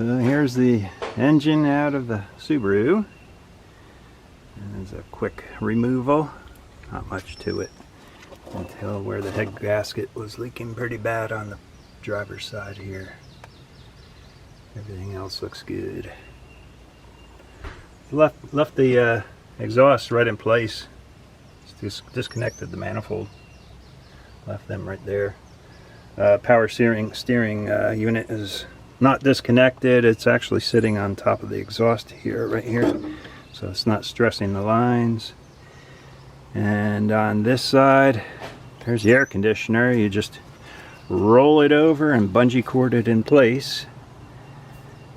So here's the engine out of the Subaru. And there's a quick removal. Not much to it until where the head gasket was leaking pretty bad on the driver's side here. Everything else looks good. Left the exhaust right in place. Just disconnected the manifold. Left them right there. Power steering unit is not disconnected. It's actually sitting on top of the exhaust here, right here. So it's not stressing the lines. And on this side, there's the air conditioner. You just roll it over and bungee cord it in place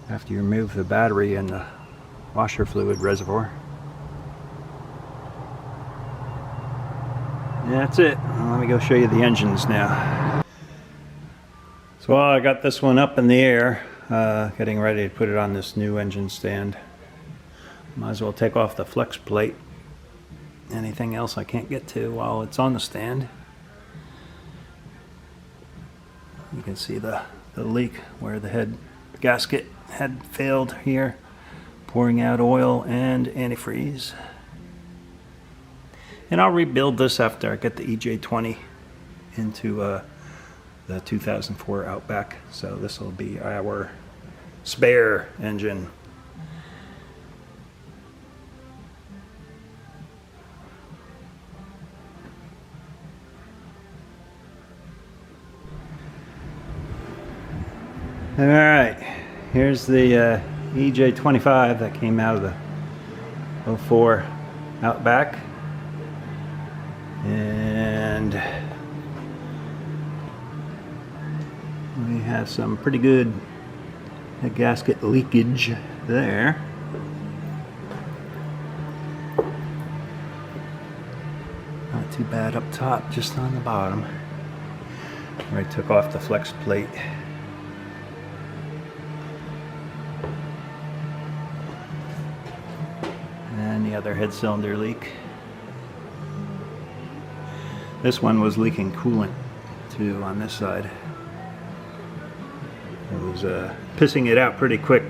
after you remove the battery and the washer fluid reservoir. And that's it. Let me go show you the engines now. So I got this one up in the air, getting ready to put it on this new engine stand. Might as well take off the flex plate. Anything else I can't get to while it's on the stand. You can see the leak where the head gasket had failed here, pouring out oil and antifreeze. And I'll rebuild this after I get the EJ20 into the 2004 Outback. So this will be our spare engine. Alright, here's the EJ25 that came out of the 04 Outback. And we have some pretty good gasket leakage there. Not too bad up top, just on the bottom where I took off the flex plate. And the other head cylinder leak. This one was leaking coolant too on this side. It was pissing it out pretty quick.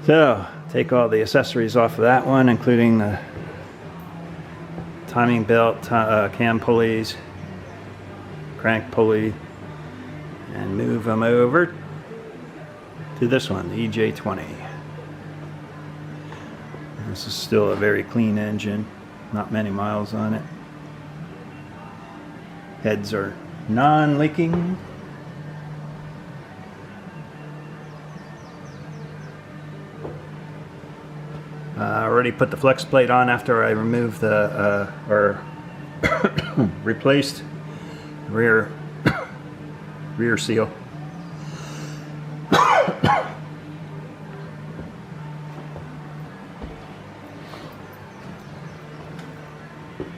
So take all the accessories off of that one, including the timing belt, cam pulleys, crank pulley, and move them over to this one, the EJ20. This is still a very clean engine, not many miles on it. Heads are non-leaking. I already put the flex plate on after I removed the replaced rear seal.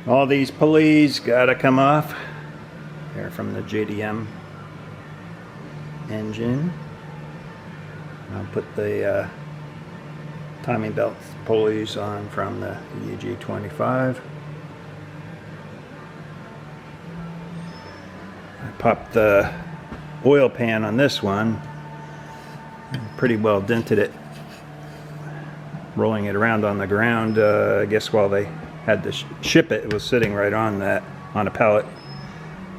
All these pulleys gotta come off. They're from the JDM engine. I'll put the timing belt pulleys on from the EJ25. I popped the oil pan on this one. Pretty well dented it, rolling it around on the ground. I guess while they had to ship it, it was sitting right on a pallet,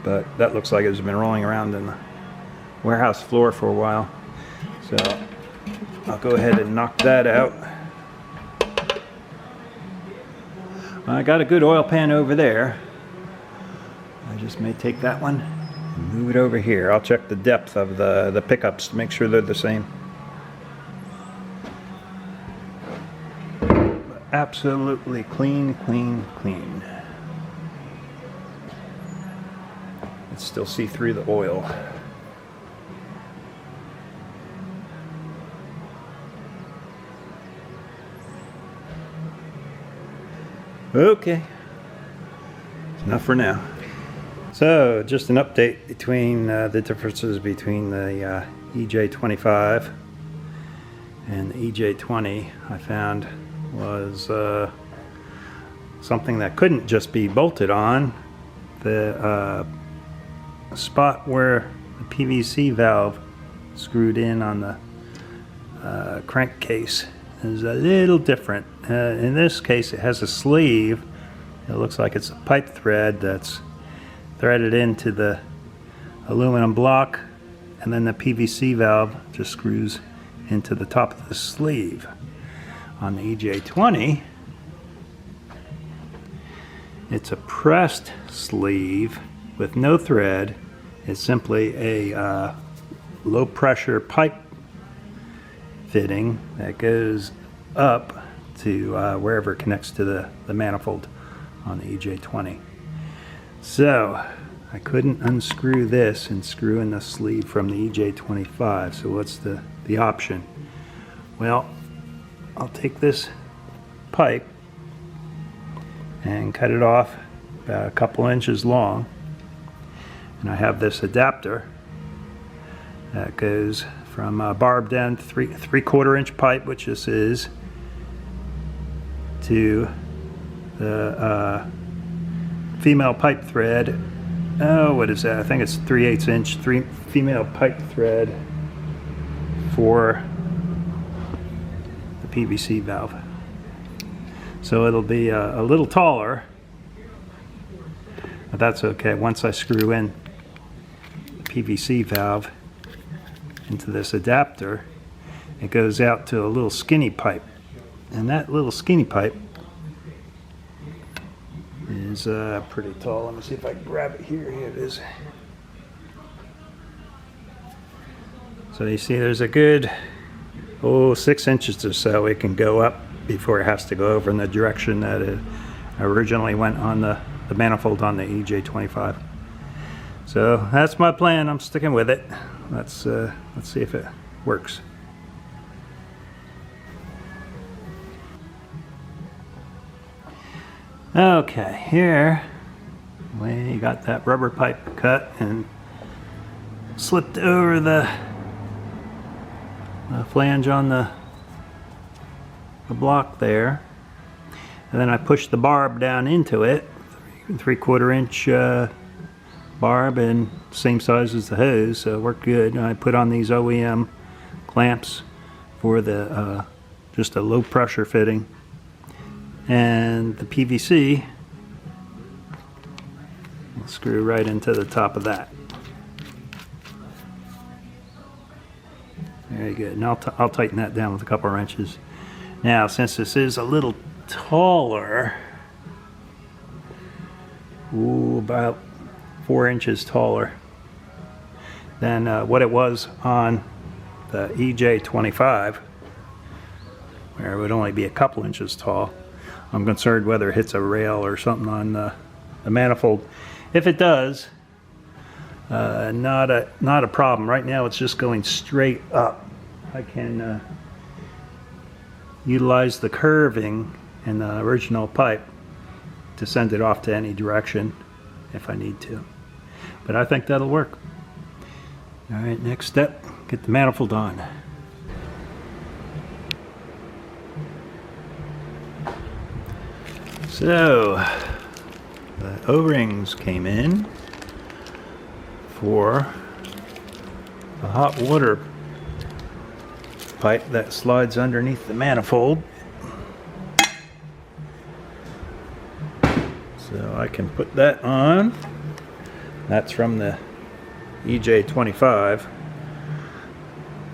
but that looks like it's been rolling around in the warehouse floor for a while. So I'll go ahead and knock that out. I got a good oil pan over there. I just may take that one and move it over here. I'll check the depth of the pickups to make sure they're the same. Absolutely clean, clean, clean. You can still see through the oil. Okay, enough for now. So just an update between the differences between the EJ25 and the EJ20 I found was something that couldn't just be bolted on. the spot where the PVC valve screwed in on the crankcase is a little different. In this case, it has a sleeve. It looks like it's a pipe thread that's threaded into the aluminum block, and then the PVC valve just screws into the top of the sleeve. On the EJ20, it's a pressed sleeve with no thread. It's simply a low pressure pipe fitting that goes up to wherever it connects to the manifold on the EJ20. So I couldn't unscrew this and screw in the sleeve from the EJ25. So what's the option? Well, I'll take this pipe and cut it off about a couple inches long, and I have this adapter that goes from a barbed end 3/4 inch pipe, which this is, to the female pipe thread. Oh, what is that? I think it's 3/8 inch female pipe thread for the PVC valve. So it'll be a little taller, but that's okay. Once I screw in the PVC valve into this adapter, it goes out to a little skinny pipe, and that little skinny pipe is pretty tall. Let me see if I can grab it here. Here it is. So you see there's a good 6 inches or so it can go up before it has to go over in the direction that it originally went on the manifold on the EJ25. So that's my plan. I'm sticking with it. Let's see if it works. Okay, here we got that rubber pipe cut and slipped over the flange on the block there, and then I pushed the barb down into it, 3/4 inch barb, and same size as the hose, so it worked good. And I put on these OEM clamps for the just a low pressure fitting, and the PVC will screw right into the top of that. Very good. And I'll tighten that down with a couple of wrenches. Now, since this is a little taller, about 4 inches taller than what it was on the EJ25, where it would only be a couple inches tall, I'm concerned whether it hits a rail or something on the manifold. If it does, not a problem. Right now it's just going straight up. I can utilize the curving in the original pipe to send it off to any direction if I need to. But I think that'll work. All right, next step, get the manifold on. So the O-rings came in for the hot water pipe that slides underneath the manifold. So I can put that on. That's from the EJ25.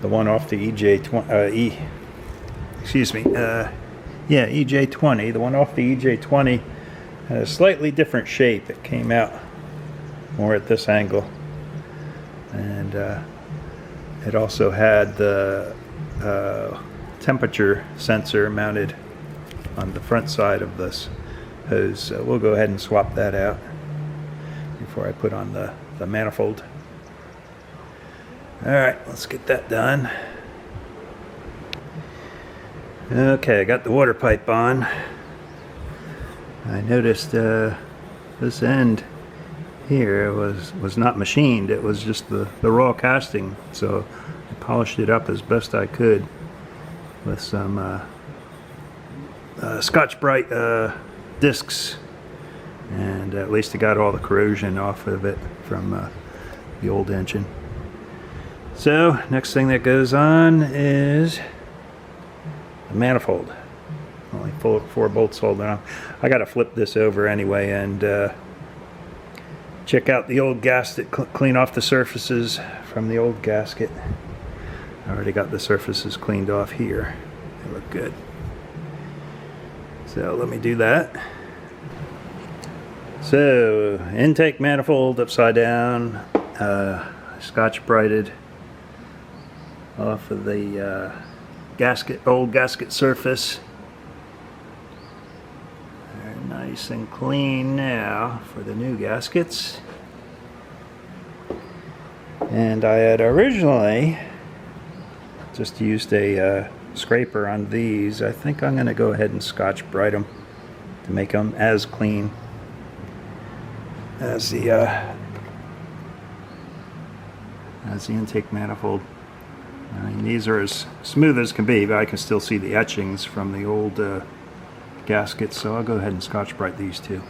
The one off the EJ20, EJ20. The one off the EJ20 had a slightly different shape. It came out more at this angle, and it also had the temperature sensor mounted on the front side of this hose. So we'll go ahead and swap that out before I put on the manifold. Alright, let's get that done. Okay, I got the water pipe on. I noticed this end here was not machined. It was just the raw casting, so I polished it up as best I could with some Scotch-Brite discs, and at least it got all the corrosion off of it from the old engine. So next thing that goes on is the manifold. Only four bolts holding on. I gotta flip this over anyway and check out the old gasket, clean off the surfaces from the old gasket. I already got the surfaces cleaned off here. They look good. So let me do that. So intake manifold upside down, Scotch brighted off of the old gasket surface. They're nice and clean now for the new gaskets. And I had originally just used a scraper on these. I think I'm going to go ahead and Scotch bright them to make them as clean as the intake manifold. I mean, these are as smooth as can be, but I can still see the etchings from the old gaskets, so I'll go ahead and Scotch bright these too.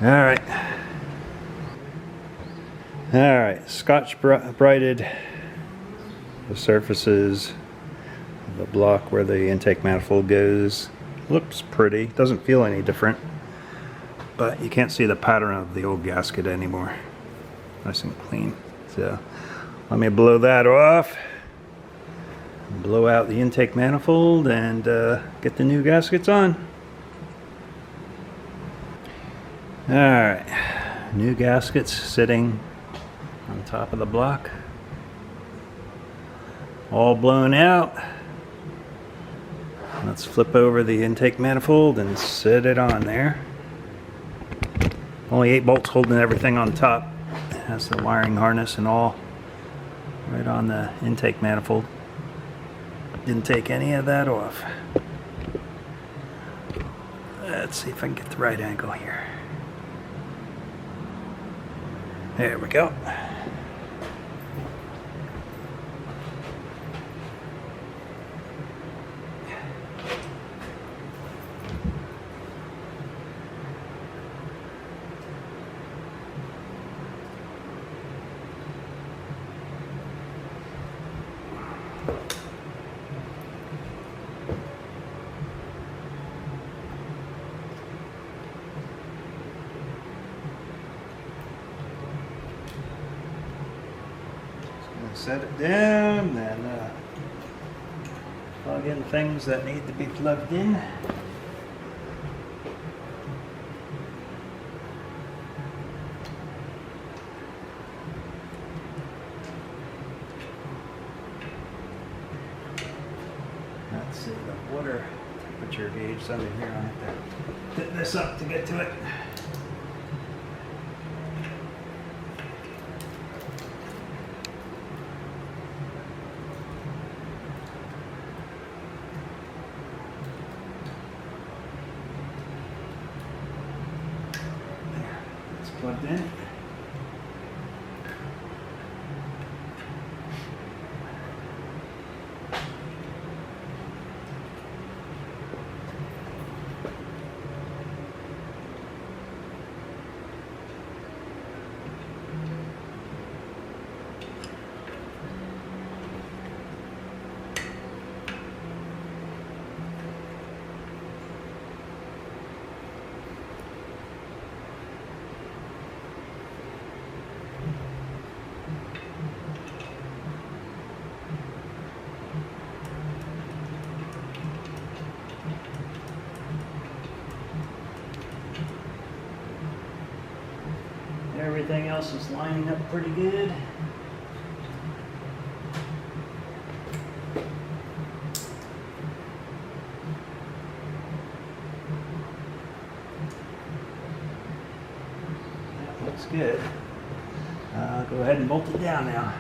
Alright, Scotch brighted the surfaces of the block where the intake manifold goes. Looks pretty, doesn't feel any different, but you can't see the pattern of the old gasket anymore. Nice and clean. So let me blow that off, blow out the intake manifold, and get the new gaskets on. Alright, new gaskets sitting on top of the block, all blown out. Let's flip over the intake manifold and set it on there. Only 8 bolts holding everything on top. It has the wiring harness and all right on the intake manifold. Didn't take any of that off. Let's see if I can get the right angle here. There we go. Set it down, then plug in things that need to be plugged in. Let's see, the water temperature gauge is under here. I have to fit this up to get to it. Plugged in. Everything else is lining up pretty good. That looks good. Go ahead and bolt it down now.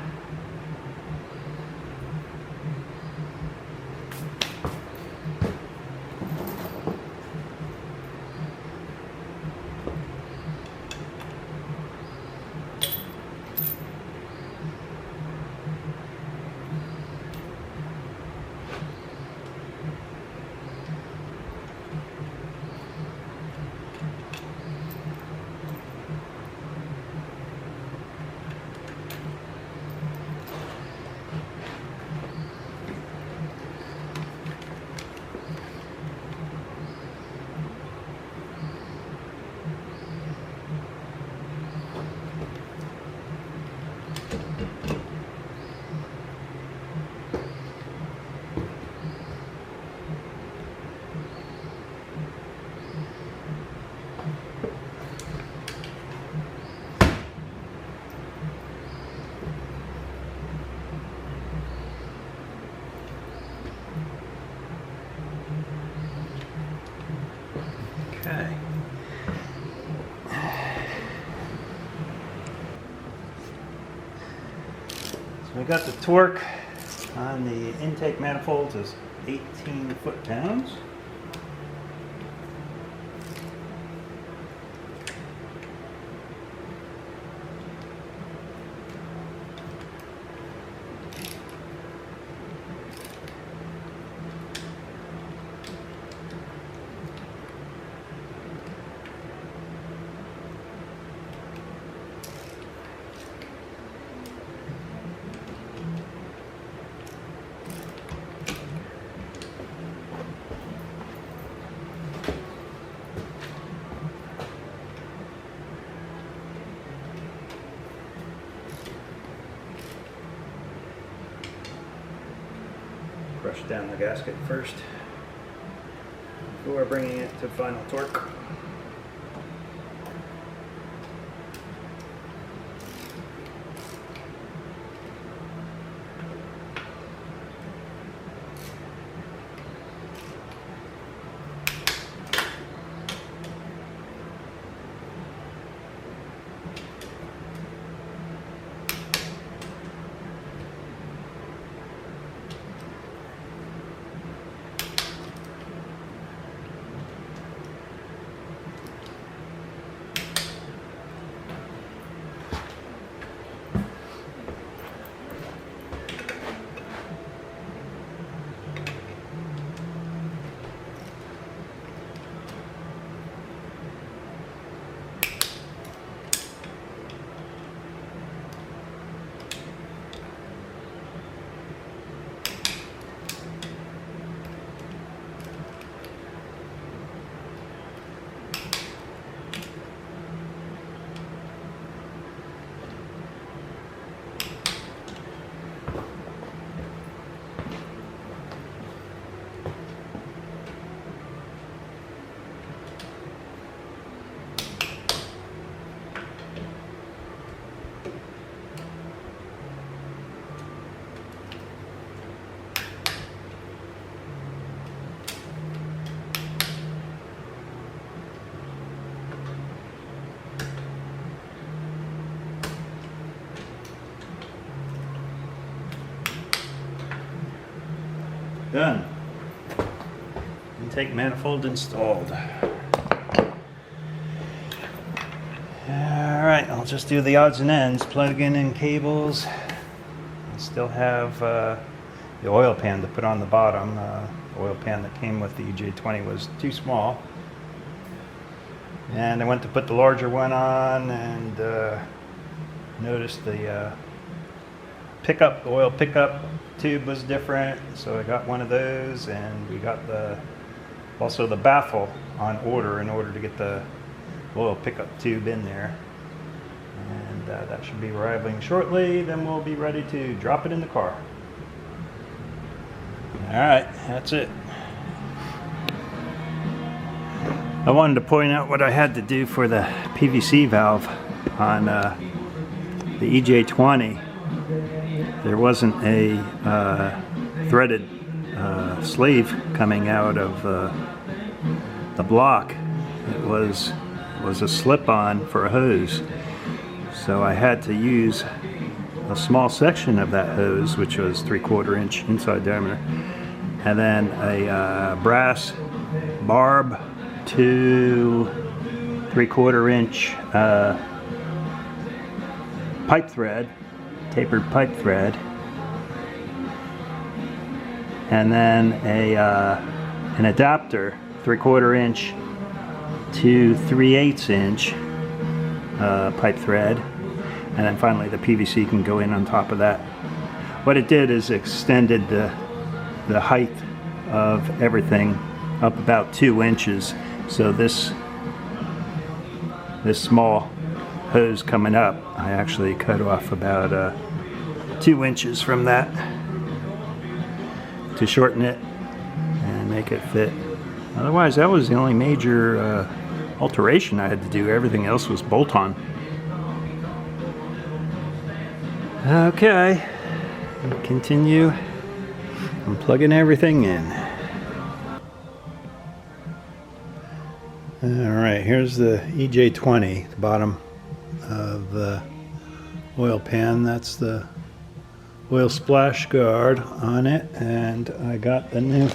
got the torque on the intake manifolds is 18 foot-pounds. Brush down the gasket first before bringing it to final torque. Done. Intake manifold installed. Alright, I'll just do the odds and ends. Plugging in cables. I still have the oil pan to put on the bottom. The oil pan that came with the EJ20 was too small. And I went to put the larger one on and noticed the oil pickup tube was different, so I got one of those, and we got also the baffle on order in order to get the oil pickup tube in there, and that should be arriving shortly. Then we'll be ready to drop it in the car. Alright, that's it. I wanted to point out what I had to do for the PVC valve on the EJ20. There wasn't a threaded sleeve coming out of the block. It was a slip-on for a hose. So I had to use a small section of that hose, which was 3/4 inch inside diameter, and then a brass barb to 3/4 inch pipe thread, tapered pipe thread, and then an adapter 3/4 inch to 3/8 inch pipe thread, and then finally the PVC can go in on top of that. What it did is extended the height of everything up about 2 inches. So this small hose coming up, I actually cut off about 2 inches from that to shorten it and make it fit. Otherwise, that was the only major alteration I had to do. Everything else was bolt-on. Okay, continue. I'm plugging everything in. Alright, here's the EJ20, the bottom of the oil pan. That's the oil splash guard on it, and I got the new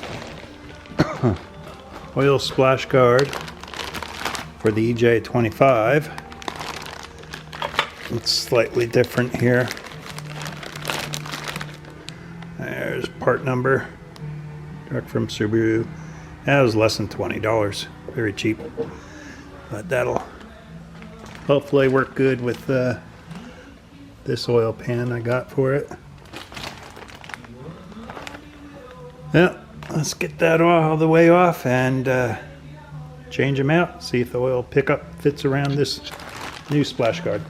oil splash guard for the EJ25. It's slightly different here. There's part number, direct from Subaru. That was less than $20, very cheap, but that'll hopefully work good with this oil pan I got for it. Yeah, let's get that all the way off and change them out, see if the oil pickup fits around this new splash guard.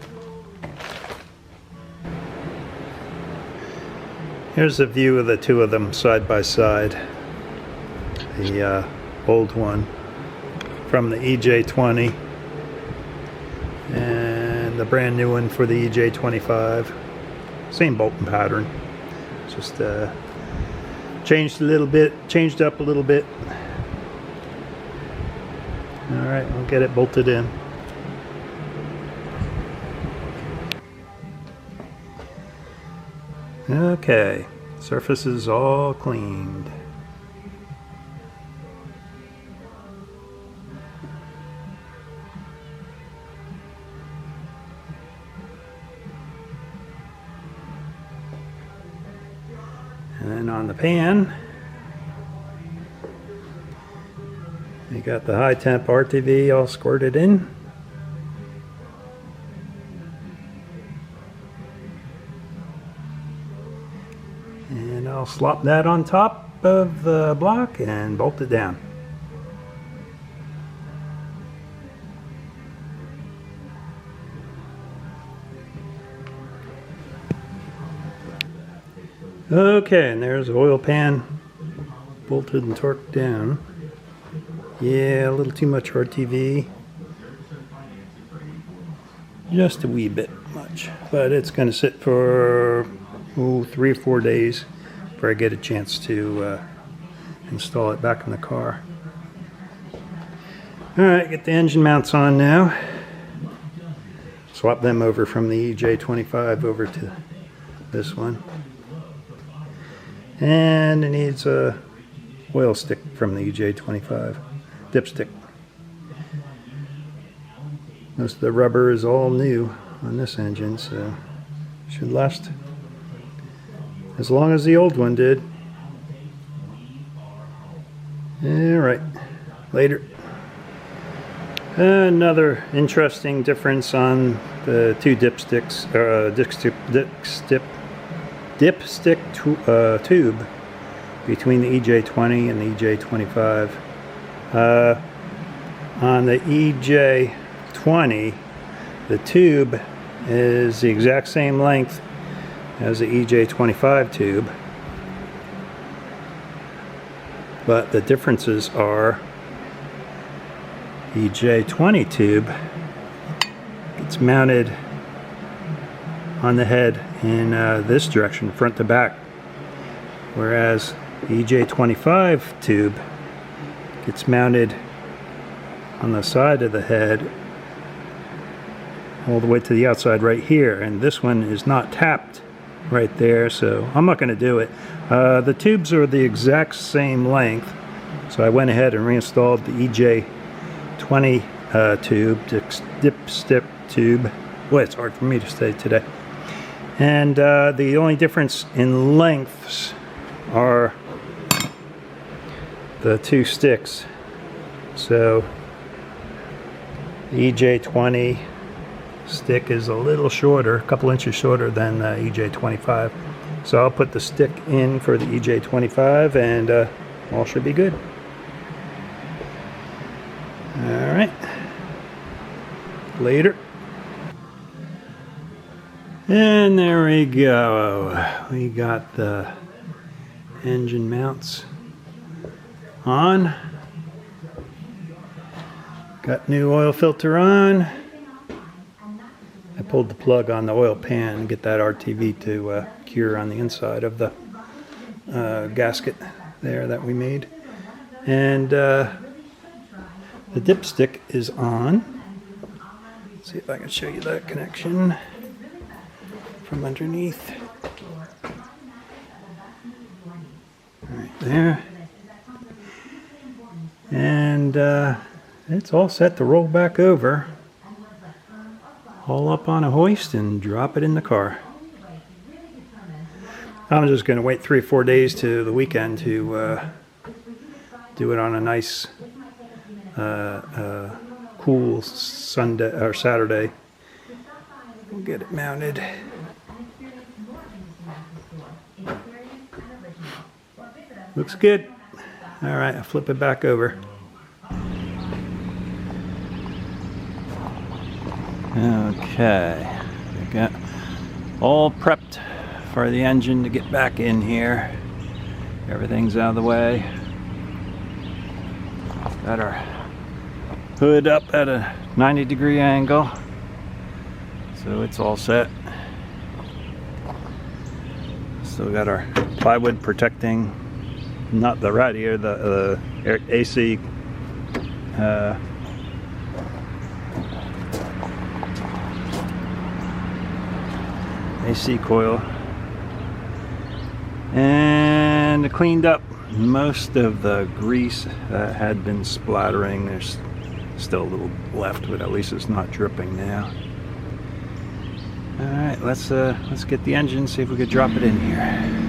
Here's a view of the two of them side by side. The old one from the EJ20 and the brand new one for the EJ25. Same bolting pattern, just changed up a little bit. Alright, we'll get it bolted in. Okay, surface is all cleaned. And then on the pan, you got the high temp RTV all squirted in. And I'll slop that on top of the block and bolt it down. Okay, and there's the oil pan bolted and torqued down. Yeah, a little too much RTV. Just a wee bit much. But it's going to sit for 3 or 4 days before I get a chance to install it back in the car. Alright, get the engine mounts on now. Swap them over from the EJ25 over to this one. And it needs a oil stick from the EJ25, dipstick. Most of the rubber is all new on this engine, so should last as long as the old one did. Alright, later. Another interesting difference on the two dipsticks, dipstick tube between the EJ20 and the EJ25. On the EJ20, the tube is the exact same length as the EJ25 tube, but the differences are EJ20 tube gets mounted on the head in this direction, front to back, whereas the EJ25 tube gets mounted on the side of the head all the way to the outside right here, and this one is not tapped right there, so I'm not going to do it. The tubes are the exact same length, so I went ahead and reinstalled the EJ20 tube, dipstick tube. Boy, it's hard for me to say today. And the only difference in lengths are the two sticks. So the EJ20 stick is a little shorter, a couple inches shorter than the EJ25. So I'll put the stick in for the EJ25 and all should be good. Alright, later. And there we go. We got the engine mounts on. Got new oil filter on. I pulled the plug on the oil pan and get that RTV to cure on the inside of the gasket there that we made. And the dipstick is on. Let's see if I can show you that connection from underneath. Right there. And it's all set to roll back over. Haul up on a hoist and drop it in the car. I'm just going to wait 3 or 4 days to the weekend to do it on a nice cool Sunday or Saturday. We'll get it mounted. Looks good. All right, I'll flip it back over. Okay, we got all prepped for the engine to get back in here. Everything's out of the way. Got our hood up at a 90-degree angle, so it's all set. Still got our plywood protecting, not the radiator, the AC AC coil, and cleaned up most of the grease that had been splattering. There's still a little left, but at least it's not dripping now. All right, let's get the engine, see if we could drop it in here.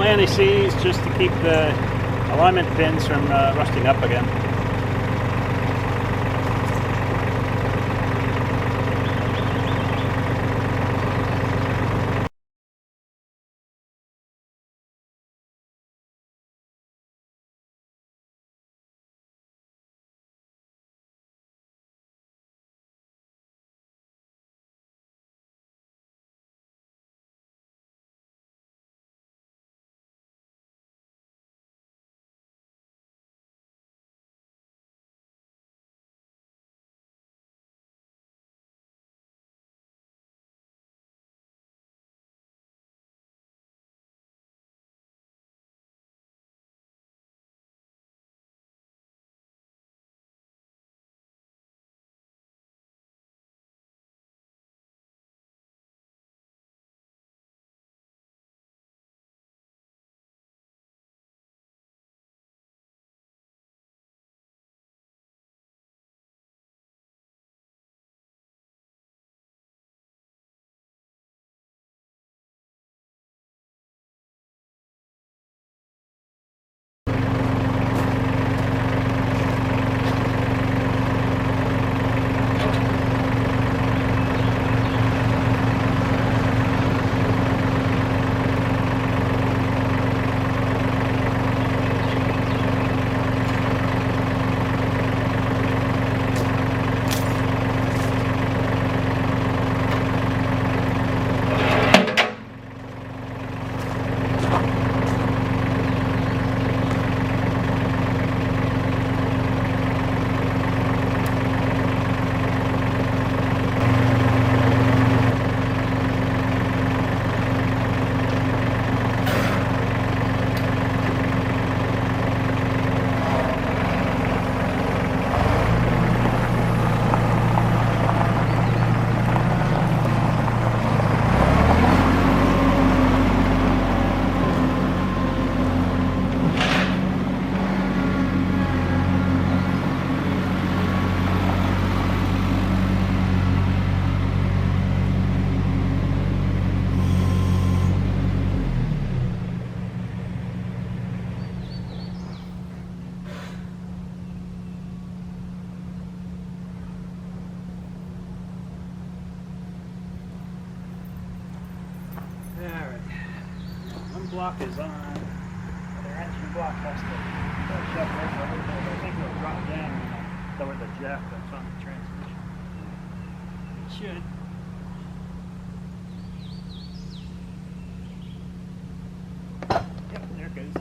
Anti-seize just to keep the alignment pins from rusting up again. block is on. Their engine block has to shut there for a little bit. I think it'll drop down and lower the jack that's on the transmission. It should. Yep, there it goes.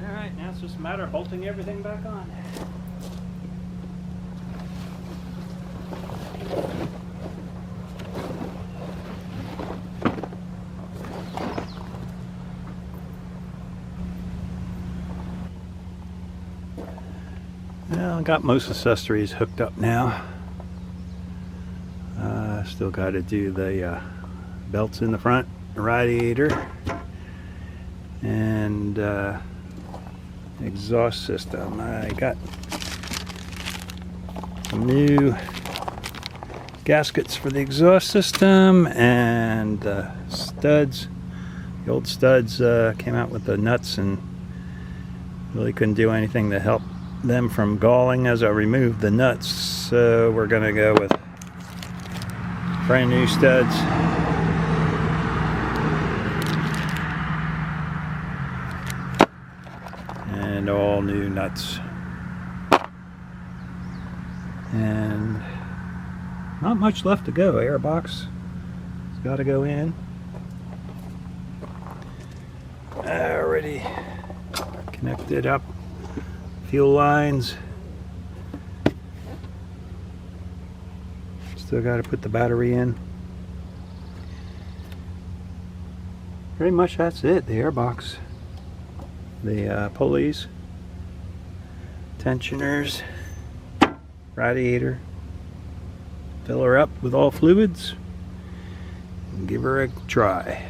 Alright, now it's just a matter of bolting everything back on. Well, I got most accessories hooked up now. Still got to do the belts in the front, radiator, and exhaust system. I got some new gaskets for the exhaust system and studs. The old studs came out with the nuts and really couldn't do anything to help them from galling as I removed the nuts, so we're gonna go with brand new studs. And all new nuts. And not much left to go. Airbox has got to go in. Already connected up. Fuel lines. Still got to put the battery in. Pretty much that's it. The airbox, the pulleys, tensioners, radiator. Fill her up with all fluids and give her a try.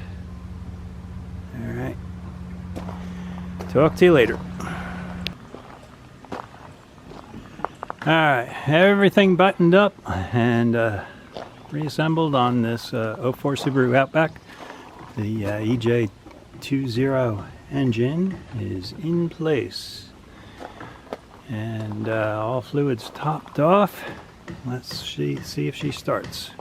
Alright. Talk to you later. Alright, everything buttoned up and reassembled on this 04 Subaru Outback. The EJ20 engine is in place. And all fluids topped off. Let's see if she starts.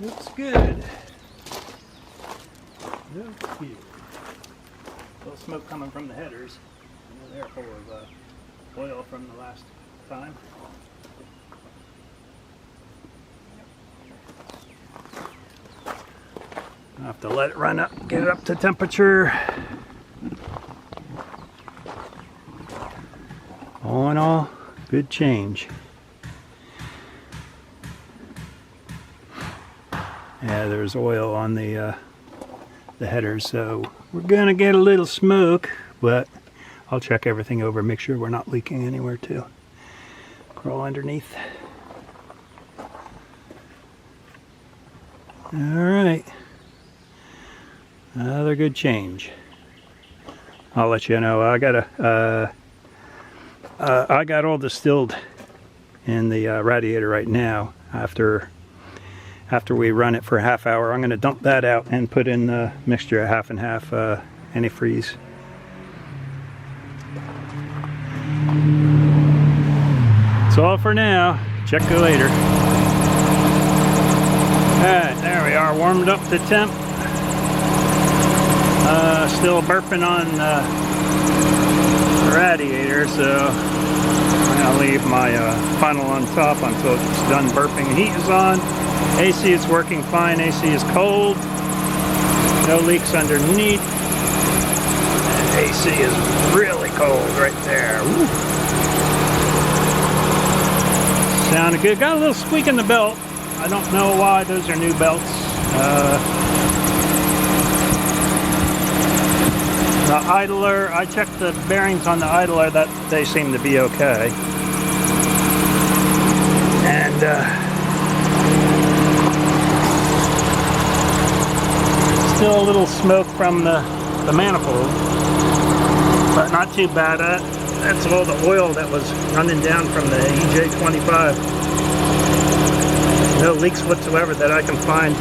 Looks good. Looks good. A little smoke coming from the headers. They're full of oil from the last time. have to let it run up, get it up to temperature. All in all, good change. Yeah, there's oil on the headers, so we're gonna get a little smoke, but I'll check everything over, make sure we're not leaking anywhere too. Crawl underneath. All right, another good change. I'll let you know. I got all distilled in the radiator right now. After we run it for a half hour, I'm going to dump that out and put in the mixture, half and half antifreeze. That's all for now. Check you later. Alright, there we are, warmed up to temp. Still burping on the radiator, so I'm going to leave my funnel on top until it's done burping. Heat is on. AC is working fine. AC is cold. No leaks underneath. And AC is really cold right there. Woo. Sounded good. Got a little squeak in the belt. I don't know why. Those are new belts. The idler, I checked the bearings on the idler, that they seem to be okay. And still a little smoke from the manifold, but not too bad. That's all the oil that was running down from the EJ25. No leaks whatsoever that I can find.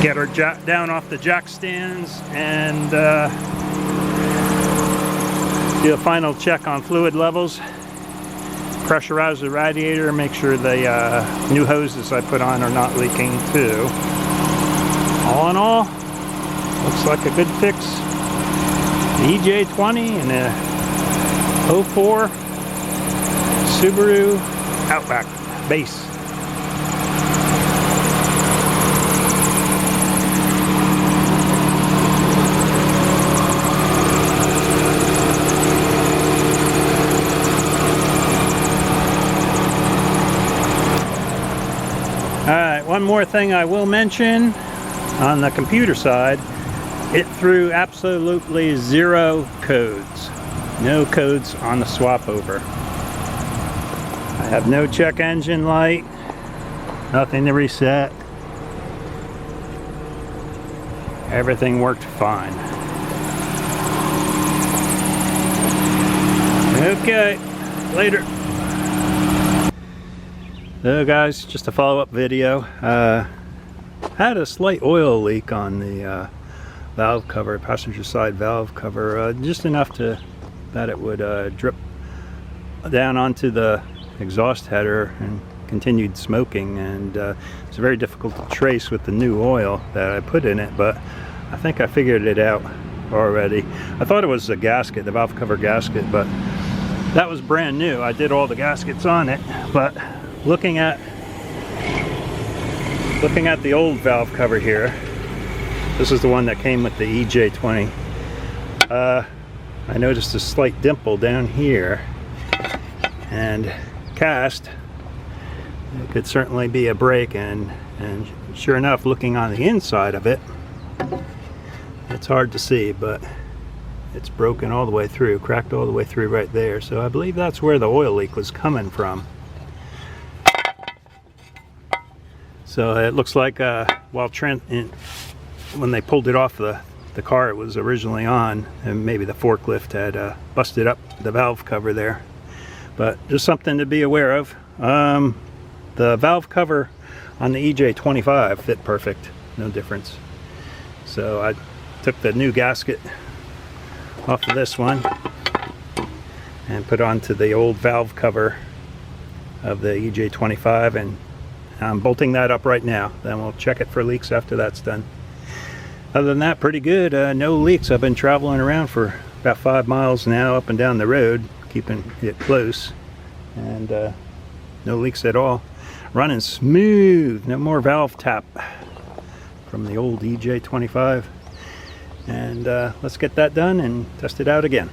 Get her down off the jack stands and do a final check on fluid levels. Pressurize the radiator, make sure the new hoses I put on are not leaking too. All in all, looks like a good fix. The EJ20 and a 04 Subaru Outback base. Alright, one more thing I will mention. On the computer side, it threw absolutely zero codes. No codes on the swap over. I have no check engine light, nothing to reset. Everything worked fine. Okay, later. So guys, just a follow-up video. Had a slight oil leak on the valve cover, passenger side valve cover, just enough that it would drip down onto the exhaust header and continued smoking, and it's very difficult to trace with the new oil that I put in it, but I think I figured it out already. I thought it was a gasket, the valve cover gasket, but that was brand new. I did all the gaskets on it, but looking at the old valve cover here, this is the one that came with the EJ20. I noticed a slight dimple down here, and cast, it could certainly be a break, and sure enough, looking on the inside of it, it's hard to see, but it's broken all the way through, cracked all the way through right there. So I believe that's where the oil leak was coming from. So it looks like while when they pulled it off the car it was originally on, and maybe the forklift had busted up the valve cover there. But just something to be aware of. The valve cover on the EJ25 fit perfect, no difference. So I took the new gasket off of this one and put onto the old valve cover of the EJ25, and I'm bolting that up right now. Then we'll check it for leaks after that's done. Other than that, pretty good. No leaks. I've been traveling around for about 5 miles now up and down the road, keeping it close, and no leaks at all. Running smooth, no more valve tap from the old EJ25. And let's get that done and test it out again.